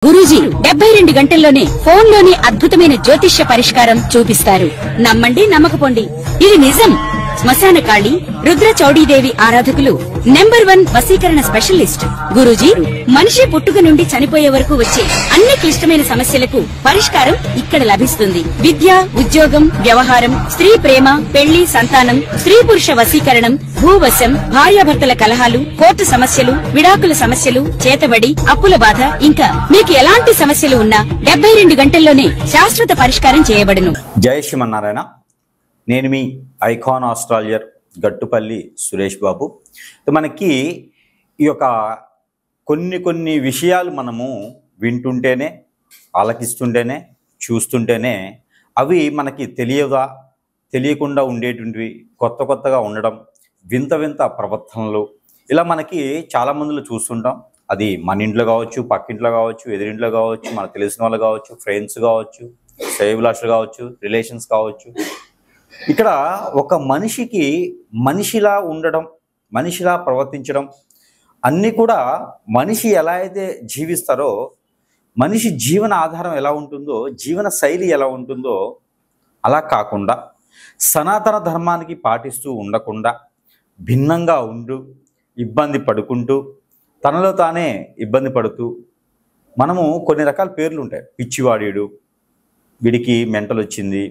గురూజీ 72 గంటల్లోనే ఫోన్ లోని అద్భుతమైన జ్యోతిష్య పరిష్కారం చూపిస్తారు. నమ్మండి, నమ్మకపోండి, ఇది నిజం. శ్మశాన కాళి రుద్ర చౌడీదేవి ఆరాధకులు నంబర్ 1 వశీకరణ స్పెషలిస్ట్. గురూజీ మనిషి పుట్టుక నుండి చనిపోయే వరకు వచ్చే అన్ని క్లిష్టమైన సమస్యలకు పరిష్కారం ఇక్కడ లభిస్తుంది. విద్య, ఉద్యోగం, వ్యవహారం, స్త్రీ ప్రేమ, పెళ్లి, సంతానం, స్త్రీ పురుష వశీకరణం, భూవశం, భార్యాభర్తల కలహాలు, కోర్టు సమస్యలు, విడాకుల సమస్యలు, చేతబడి, అప్పుల బాధ, ఇంకా మీకు ఎలాంటి సమస్యలు ఉన్నా 72 గంటల్లోనే శాశ్వత పరిష్కారం చేయబడును. జై శ్రీమన్నారాయణ. నేను మీ ఐకాన్ ఆస్ట్రాలజర్ గట్టుపల్లి సురేష్ బాబు. మనకి ఈ యొక్క కొన్ని విషయాలు మనము వింటుంటేనే, ఆలకిస్తుంటేనే, చూస్తుంటేనే అవి మనకి తెలియకుండా ఉండేటువంటివి, కొత్తగా ఉండడం, వింత ప్రవర్తనలు, ఇలా మనకి చాలా మందిలో చూస్తుంటాం. అది మన ఇంట్లో కావచ్చు, పక్కింట్లో కావచ్చు, ఎదురింట్లో కావచ్చు, మనకు తెలిసిన వాళ్ళు కావచ్చు, ఫ్రెండ్స్ కావచ్చు, శ్రేయోభిలాషులు కావచ్చు, రిలేషన్స్ కావచ్చు. ఇక్కడ ఒక మనిషికి మనిషిలా ఉండడం, మనిషిలా ప్రవర్తించడం అన్నీ కూడా మనిషి ఎలా అయితే జీవిస్తారో, మనిషి జీవన ఆధారం ఎలా ఉంటుందో, జీవన శైలి ఎలా ఉంటుందో అలా కాకుండా సనాతన ధర్మానికి పాటిస్తూ ఉండకుండా భిన్నంగా ఇబ్బంది పడుకుంటూ, తనలో తానే ఇబ్బంది పడుతూ, మనము కొన్ని రకాల పేర్లు ఉంటాయి. పిచ్చివాడీడు, వీడికి మెంటల్ వచ్చింది,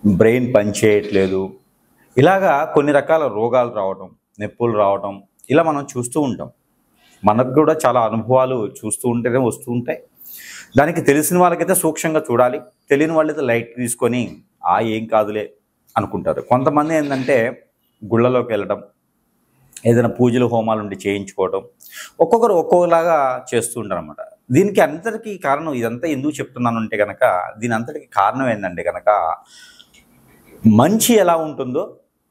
బ్రెయిన్ పనిచేయట్లేదు, ఇలాగా కొన్ని రకాల రోగాలు రావటం, నొప్పులు రావటం, ఇలా మనం చూస్తూ ఉంటాం. మనకు కూడా చాలా అనుభవాలు చూస్తూ ఉంటేనే వస్తూ ఉంటాయి. దానికి తెలిసిన వాళ్ళకైతే సూక్ష్మంగా చూడాలి, తెలియని వాళ్ళైతే లైట్ తీసుకొని ఏం కాదులే అనుకుంటారు. కొంతమంది ఏంటంటే గుళ్ళలోకి వెళ్ళడం, ఏదైనా పూజలు హోమాలు ఉండి చేయించుకోవడం, ఒక్కొక్కరు ఒక్కొక్కలాగా చేస్తూ ఉంటారు అన్నమాట. దీనికి అంతటికీ కారణం, ఇదంతా ఎందుకు చెప్తున్నాను అంటే కనుక, దీని అంతటికి కారణం ఏంటంటే కనుక, మంచి ఎలా ఉంటుందో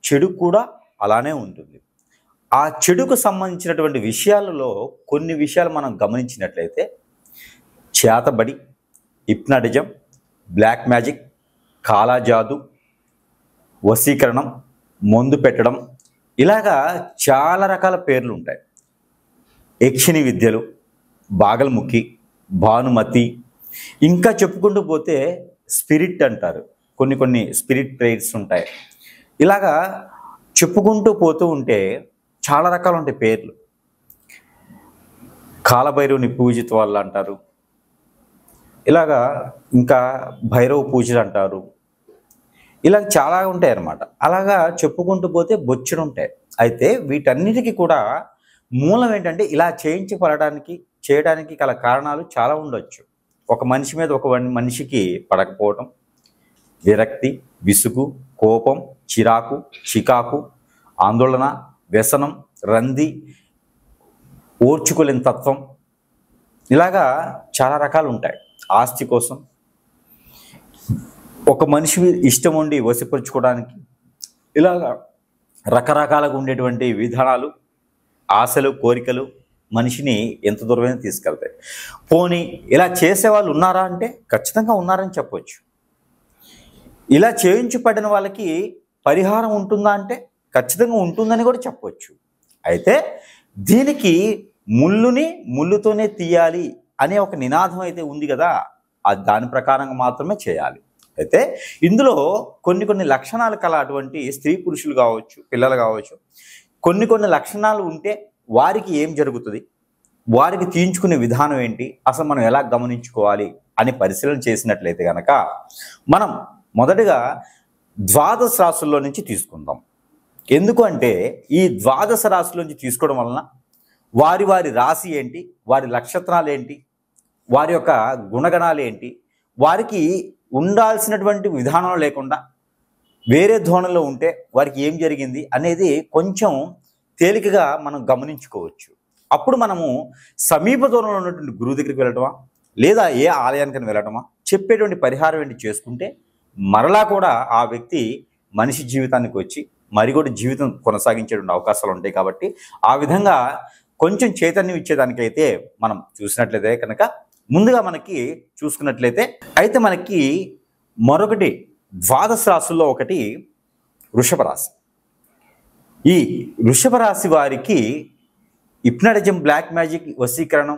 చెడు కూడా అలానే ఉంటుంది. ఆ చెడుకు సంబంధించినటువంటి విషయాలలో కొన్ని విషయాలు మనం గమనించినట్లయితే, చేతబడి, హిప్నాటిజం, బ్లాక్ మ్యాజిక్, కాలాజాదు, వశీకరణం, మందు పెట్టడం, ఇలాగా చాలా రకాల పేర్లు ఉంటాయి. యక్షిణి విద్యలు, బాగల్ముఖి, భానుమతి, ఇంకా చెప్పుకుంటూ పోతే స్పిరిట్ అంటారు. కొన్ని స్పిరిట్ ప్రేయర్స్ ఉంటాయి. ఇలాగా చెప్పుకుంటూ పోతూ ఉంటే చాలా రకాలు ఉంటాయి పేర్లు. కాలభైరవుని పూజిత వాళ్ళు అంటారు, ఇలాగా ఇంకా భైరవ పూజలు అంటారు, ఇలా చాలా ఉంటాయి అన్నమాట. అలాగా చెప్పుకుంటూ పోతే బొచ్చుడు ఉంటాయి. అయితే వీటన్నిటికీ కూడా మూలం ఏంటంటే, ఇలా చేయడానికి గల కారణాలు చాలా ఉండొచ్చు. ఒక మనిషి మీద ఒక మనిషికి పడకపోవటం, విరక్తి, విసుగు, కోపం, చికాకు, ఆందోళన, వ్యసనం, రంది, ఓర్చుకోలేని తత్వం, ఇలాగా చాలా రకాలు ఉంటాయి. ఆస్తి కోసం, ఒక మనిషి ఇష్టం ఉండి వశపరుచుకోవడానికి, ఇలాగా రకరకాలుగా ఉండేటువంటి విధానాలు, ఆశలు, కోరికలు మనిషిని ఎంత దూరమైనా తీసుకెళ్తాయి. పోనీ ఇలా చేసేవాళ్ళు ఉన్నారా అంటే ఖచ్చితంగా ఉన్నారని చెప్పవచ్చు. ఇలా చేయించబడిన వాళ్ళకి పరిహారం ఉంటుందా అంటే ఖచ్చితంగా ఉంటుందని కూడా చెప్పవచ్చు. అయితే దీనికి ముళ్ళుతోనే తీయాలి అనే ఒక నినాదం అయితే ఉంది కదా, అది దాని ప్రకారంగా మాత్రమే చేయాలి. అయితే ఇందులో కొన్ని లక్షణాలు కల అటువంటి స్త్రీ పురుషులు కావచ్చు, పిల్లలు కావచ్చు, కొన్ని లక్షణాలు ఉంటే వారికి ఏం జరుగుతుంది, వారికి తీయించుకునే విధానం ఏంటి, అసలు మనం ఎలా గమనించుకోవాలి అని పరిశీలన చేసినట్లయితే కనుక, మనం మొదటిగా ద్వాదశ రాశుల్లో నుంచి తీసుకుందాం. ఎందుకు అంటే ఈ ద్వాదశ రాశుల నుంచి తీసుకోవడం వలన వారి రాశి ఏంటి, వారి నక్షత్రాలు ఏంటి, వారి యొక్క గుణగణాలు ఏంటి, వారికి ఉండాల్సినటువంటి విధానం లేకుండా వేరే ధోరణిలో ఉంటే వారికి ఏం జరిగింది అనేది కొంచెం తేలికగా మనం గమనించుకోవచ్చు. అప్పుడు మనము సమీప దూరంలో ఉన్నటువంటి గురువు దగ్గరికి వెళ్ళటమా, లేదా ఏ ఆలయానికైనా వెళ్ళటమా, చెప్పేటువంటి పరిహారం ఏంటి చేసుకుంటే మరలా కూడా ఆ వ్యక్తి మనిషి జీవితానికి వచ్చి మరి కూడా జీవితం కొనసాగించేటువంటి అవకాశాలు ఉంటాయి. కాబట్టి ఆ విధంగా కొంచెం చైతన్యం ఇచ్చేదానికైతే మనం చూసినట్లయితే కనుక, ముందుగా మనకి చూసుకున్నట్లయితే అయితే మనకి మరొకటి ద్వాదశ రాశుల్లో ఒకటి వృషభ రాశి. ఈ వృషభ రాశి వారికి హిప్నాటిజం, బ్లాక్ మ్యాజిక్, వశీకరణం,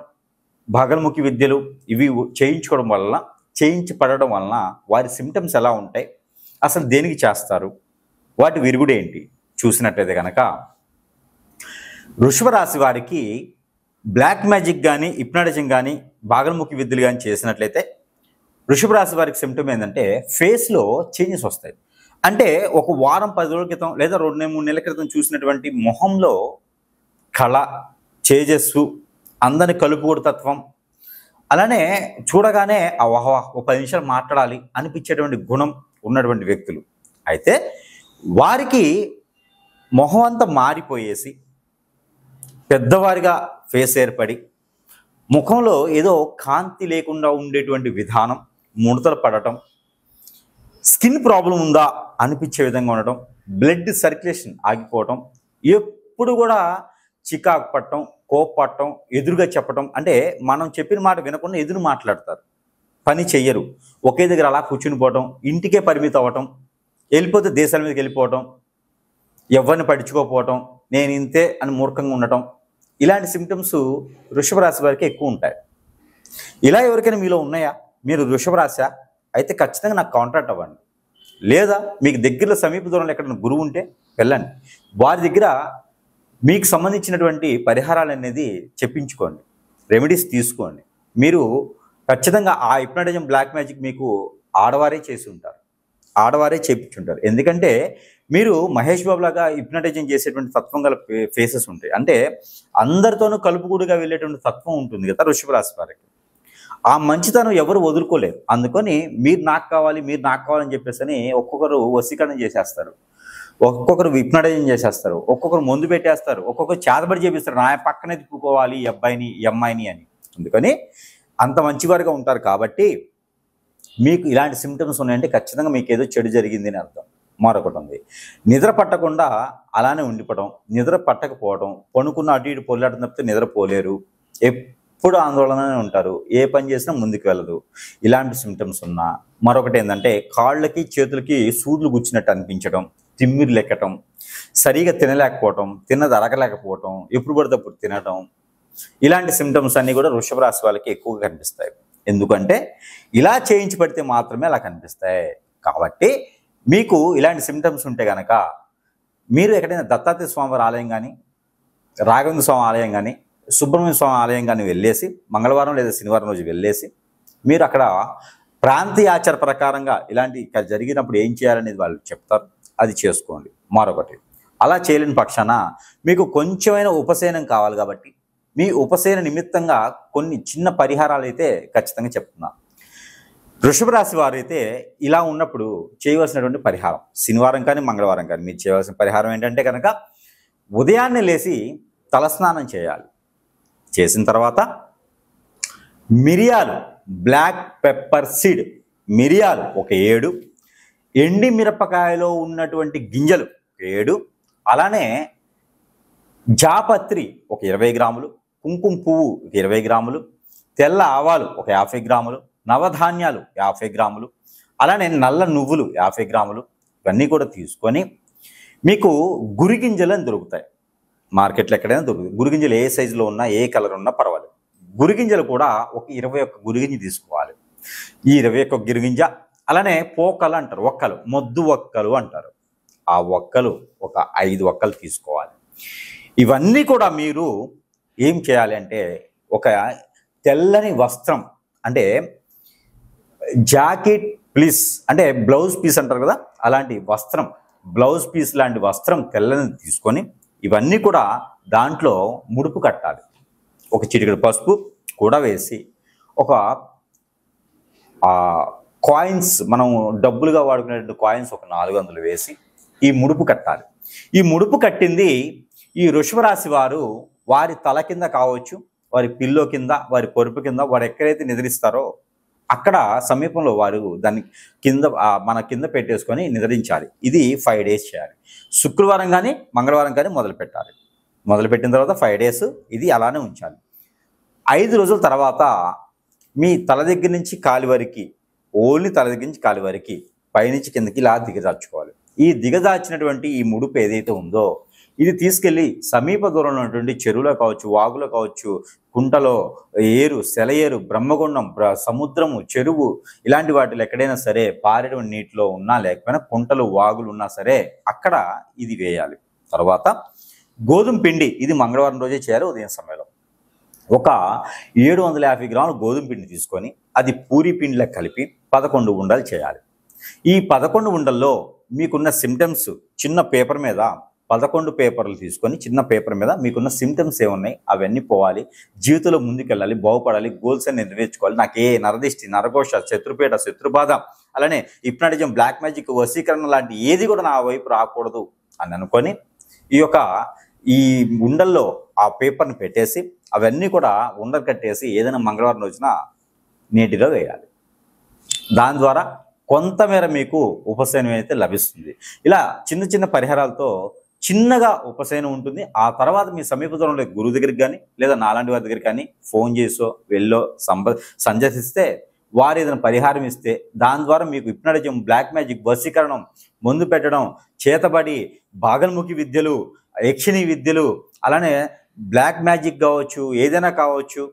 భాగల్ముఖి విద్యలు ఇవి చేయించుకోవడం వలన, చేయించి పడడం వలన వారి సిమ్టమ్స్ ఎలా ఉంటాయి, అసలు దేనికి చేస్తారు, వాటి విరుగుడు ఏంటి చూసినట్లయితే కనుక వృషభ రాశి వారికి బ్లాక్ మ్యాజిక్ కానీ, హిప్నాటిజం కానీ, భాగల్ముఖి విద్యలు కానీ చేసినట్లయితే వృషభ రాశి వారికి సిమ్టమ్ ఏంటంటే ఫేస్లో చేంజెస్ వస్తాయి. అంటే ఒక వారం 10 రోజుల క్రితం లేదా 2-3 నెలల క్రితం చూసినటువంటి మొహంలో కళ, తేజస్సు, అందరిని కలుపుకోడు తత్వం, అలానే చూడగానే ఒక 10 నిమిషాలు మాట్లాడాలి అనిపించేటువంటి గుణం ఉన్నటువంటి వ్యక్తులు అయితే వారికి మొహం అంతా మారిపోయేసి పెద్దవారిగా ఫేస్ ఏర్పడి ముఖంలో ఏదో కాంతి లేకుండా ఉండేటువంటి విధానం, ముడతలు పడటం, స్కిన్ ప్రాబ్లం ఉందా అనిపించే విధంగా ఉండటం, బ్లడ్ సర్క్యులేషన్ ఆగిపోవటం, ఎప్పుడు కూడా చికాకు పట్టడం, కోపపడటం, ఎదురుగా చెప్పటం, అంటే మనం చెప్పిన మాట వినకుండా ఎదురు మాట్లాడతారు, పని చెయ్యరు, ఒకే దగ్గర అలా కూర్చుని పోవటం, ఇంటికే పరిమితం అవ్వటం, వెళ్ళిపోతే దేశాల మీదకి వెళ్ళిపోవటం, ఎవరిని పట్టించుకోకపోవటం, నేను ఇంతే అని మూర్ఖంగా ఉండటం, ఇలాంటి సిమ్టమ్స్ వృషభ రాశి వారికి ఎక్కువ ఉంటాయి. ఇలా ఎవరికైనా మీలో ఉన్నాయా, మీరు వృషభ రాశా అయితే ఖచ్చితంగా నాకు కాంటాక్ట్ అవ్వండి. లేదా మీకు దగ్గరలో సమీప దూరంలో ఎక్కడైనా గురువు ఉంటే వెళ్ళండి, వారి దగ్గర మీకు సంబంధించినటువంటి పరిహారాలు అనేది చెప్పించుకోండి, రెమెడీస్ తీసుకోండి. మీరు ఖచ్చితంగా ఆ హిప్నాటిజం, బ్లాక్ మ్యాజిక్ మీకు ఆడవారే చేసి ఉంటారు, ఆడవారే చేయించుంటారు. ఎందుకంటే మీరు మహేష్ బాబు లాగా హిప్నాటిజం చేసేటువంటి తత్వం గల ఫేసెస్ ఉంటాయి. అంటే అందరితోనూ కలుపుకూడుగా వెళ్ళేటువంటి తత్వం ఉంటుంది కదా వృషభ రాశి వారికి. ఆ మంచితనం ఎవరు వదులుకోలేరు. అందుకని మీరు నాకు కావాలి, మీరు నాకు కావాలని చెప్పేసి ఒక్కొక్కరు వశీకరణ చేసేస్తారు, ఒక్కొక్కరు హిప్నాటిజం చేసేస్తారు, ఒక్కొక్కరు ముందు పెట్టేస్తారు, ఒక్కొక్కరు చేతబడి చేపిస్తారు, నా పక్కనే తిప్పుకోవాలి ఈ అబ్బాయిని, ఈ అమ్మాయిని అని. అందుకని అంత మంచివారుగా ఉంటారు. కాబట్టి మీకు ఇలాంటి సిమ్టమ్స్ ఉన్నాయంటే ఖచ్చితంగా మీకు ఏదో చెడు జరిగింది అని అర్థం. మరొకటి ఉంది, నిద్ర పట్టకుండా అలానే ఉండిపోవడం, నిద్ర పట్టకపోవడం, పనుకున్న అటు ఇటు పొల్లాటం తప్పితే నిద్రపోలేరు, ఎప్పుడు ఆందోళననే ఉంటారు, ఏ పని చేసినా ముందుకు వెళ్ళదు, ఇలాంటి సిమ్టమ్స్ ఉన్నా. మరొకటి ఏంటంటే కాళ్ళకి చేతులకి సూదులు గుచ్చినట్టు అనిపించడం, తిమ్మిరి లెక్కటం, సరిగా తినలేకపోవటం, తిన్నది అరగలేకపోవటం, ఎప్పుడు పడితే అప్పుడు తినటం, ఇలాంటి సిమ్టమ్స్ అన్నీ కూడా వృషభ రాశి వాళ్ళకి ఎక్కువగా కనిపిస్తాయి. ఎందుకంటే ఇలా చేయించి పడితే మాత్రమే అలా కనిపిస్తాయి. కాబట్టి మీకు ఇలాంటి సిమ్టమ్స్ ఉంటే కనుక మీరు ఎక్కడైనా దత్తాత్రేయ స్వామివారి ఆలయం కానీ, రాఘవేంద్ర స్వామి ఆలయం కానీ, సుబ్రహ్మణ్య స్వామి ఆలయం కానీ వెళ్ళేసి మంగళవారం లేదా శనివారం రోజు వెళ్ళేసి మీరు అక్కడ ప్రాంతీయ ఆచార ప్రకారంగా ఇలాంటి జరిగినప్పుడు ఏం చేయాలనేది వాళ్ళు చెప్తారు, అది చేసుకోండి. మరొకటి, అలా చేయలేని పక్షాన మీకు కొంచెమైన ఉపశమనం కావాలి కాబట్టి మీ ఉపశమన నిమిత్తంగా కొన్ని చిన్న పరిహారాలు అయితే ఖచ్చితంగా చెప్తున్నాను. వృషభ రాశి వారు అయితే ఇలా ఉన్నప్పుడు చేయవలసినటువంటి పరిహారం, శనివారం కానీ మంగళవారం కానీ మీరు చేయవలసిన పరిహారం ఏంటంటే కనుక ఉదయాన్నే లేచి తలస్నానం చేయాలి. చేసిన తర్వాత మిరియాలు, బ్లాక్ పెప్పర్ సీడ్ మిరియాలు ఒక 7, ఎండి మిరపకాయలో ఉన్నటువంటి గింజలు 7, అలానే జాపత్రి ఒక 20 గ్రాములు, కుంకుమ పువ్వు 20 గ్రాములు, తెల్ల ఆవాలు ఒక 50 గ్రాములు, నవధాన్యాలు 50 గ్రాములు, అలానే నల్ల నువ్వులు 50 గ్రాములు, ఇవన్నీ కూడా తీసుకొని మీకు గురిగింజలు అని దొరుకుతాయి మార్కెట్లో, ఎక్కడైనా దొరుకుతాయి. గురిగింజలు ఏ సైజులో ఉన్నా, ఏ కలర్ ఉన్నా పర్వాలేదు. గురిగింజలు కూడా ఒక 21 గురిగింజ తీసుకోవాలి. ఈ 21 గురిగింజ, అలానే పోకలు అంటారు, ఒక్కలు, మొద్దు ఒక్కలు అంటారు, ఆ ఒక్కలు ఒక 5 ఒక్కలు తీసుకోవాలి. ఇవన్నీ కూడా మీరు ఏం చేయాలి అంటే ఒక తెల్లని వస్త్రం, అంటే జాకెట్ పీస్ అంటే బ్లౌజ్ పీస్ అంటారు కదా, అలాంటి వస్త్రం, బ్లౌజ్ పీస్ లాంటి వస్త్రం తెల్లని తీసుకొని ఇవన్నీ కూడా దాంట్లో ముడుపు కట్టాలి. ఒక చిటికెడు పసుపు కూడా వేసి ఒక కాయిన్స్, మనం డబ్బులుగా వాడుకునేటువంటి కాయిన్స్ ఒక 400 వేసి ఈ ముడుపు కట్టాలి. ఈ ముడుపు కట్టింది ఈ వృషభ రాశి వారు వారి తల కింద కావచ్చు, వారి పిల్లో కింద, వారి పొరుపు కింద, వారు ఎక్కడైతే నిద్రిస్తారో అక్కడ సమీపంలో వారు దాన్ని కింద మన కింద పెట్టేసుకొని నిద్రించాలి. ఇది 5 డేస్ చేయాలి. శుక్రవారం కానీ మంగళవారం కానీ మొదలు పెట్టాలి. మొదలుపెట్టిన తర్వాత 5 డేస్ ఇది అలానే ఉంచాలి. 5 రోజుల తర్వాత మీ తల దగ్గర నుంచి కాలి వరకు, ఓన్లీ తల దగ్గర నుంచి కాలి వరకు పైనుంచి కిందకి ఇలా దిగజార్చుకోవాలి. ఈ దిగజార్చినటువంటి ఈ ముడుపు ఏదైతే ఉందో ఇది తీసుకెళ్ళి సమీప దూరంలో ఉన్నటువంటి చెరువులో కావచ్చు, వాగులో కావచ్చు, కుంటలో ఏరు, సెలయేరు, బ్రహ్మగుండం, సముద్రము, చెరువు ఇలాంటి వాటిలో ఎక్కడైనా సరే పారేడు నీటిలో ఉన్నా లేకపోయినా కుంటలు, వాగులు ఉన్నా సరే అక్కడ ఇది వేయాలి. తర్వాత గోధుమ పిండి, ఇది మంగళవారం రోజే చేయాలి ఉదయం సమయంలో. ఒక 750 గ్రాముల గోధుమ పిండి తీసుకొని అది పూరి పిండిలో కలిపి 11 ఉండలు చేయాలి. ఈ 11 ఉండల్లో మీకున్న సిమ్టమ్స్ చిన్న పేపర్ మీద 11 పేపర్లు తీసుకొని చిన్న పేపర్ మీద మీకున్న సిమ్టమ్స్ ఏమున్నాయి అవన్నీ పోవాలి. జీవితంలో ముందుకెళ్ళాలి, బాగుపడాలి, గోల్స్ అని నెరవేర్చుకోవాలి. నాకు ఏ నరదిష్టి, నరఘోష, శత్రుపీఠ, శత్రుబాధ, అలానే హిప్నాటిజం, బ్లాక్ మ్యాజిక్, వశీకరణ లాంటి ఏది కూడా నా వైపు రాకూడదు అని అనుకొని ఈ ఉండల్లో ఆ పేపర్ని పెట్టేసి అవన్నీ కూడా ఉండలు కట్టేసి ఏదైనా మంగళవారం రోజున నీటిలో వేయాలి. దాని ద్వారా కొంతమేర మీకు ఉపశమనం అయితే లభిస్తుంది. ఇలా చిన్న చిన్న పరిహారాలతో చిన్నగా ఉపశమనం ఉంటుంది. ఆ తర్వాత మీ సమీప దూరంలో గురువు దగ్గరికి కానీ లేదా నాలాంటి వారి దగ్గరికి కానీ ఫోన్ చేసో వెళ్ళో సందర్శిస్తే వారు ఏదైనా పరిహారం ఇస్తే దాని ద్వారా మీకు హిప్నాటిజం, బ్లాక్ మ్యాజిక్, వశీకరణం, మందు పెట్టడం, చేతబడి, భాగల్ముఖి విద్యలు, యక్షిణి విద్యలు, అలానే బ్లాక్ మ్యాజిక్ కావచ్చు, ఏదైనా కావచ్చు,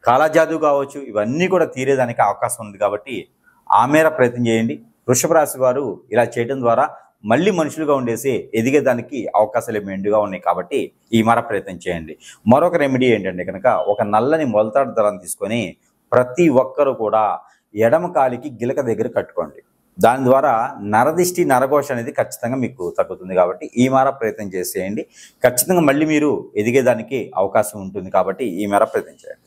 కాలాజాదు కావచ్చు, ఇవన్నీ కూడా తీరేదానికి అవకాశం ఉంది. కాబట్టి ఆ మేర ప్రయత్నం చేయండి. వృషభ రాశి వారు ఇలా చేయడం ద్వారా మళ్ళీ మనుషులుగా ఉండేసి ఎదిగేదానికి అవకాశాలు మెండుగా ఉన్నాయి. కాబట్టి ఈ మేర ప్రయత్నం చేయండి. మరొక రెమెడీ ఏంటంటే కనుక ఒక నల్లని మొలతాడు దళం తీసుకొని ప్రతి ఒక్కరూ కూడా ఎడమ కాలికి గిలక దగ్గర కట్టుకోండి. దాని ద్వారా నరదిష్టి, నరఘోష అనేది ఖచ్చితంగా మీకు తగ్గుతుంది. కాబట్టి ఈ మేర ప్రయత్నం చేసేయండి. ఖచ్చితంగా మళ్ళీ మీరు ఎదిగేదానికి అవకాశం ఉంటుంది. కాబట్టి ఈ మేర ప్రయత్నం చేయండి.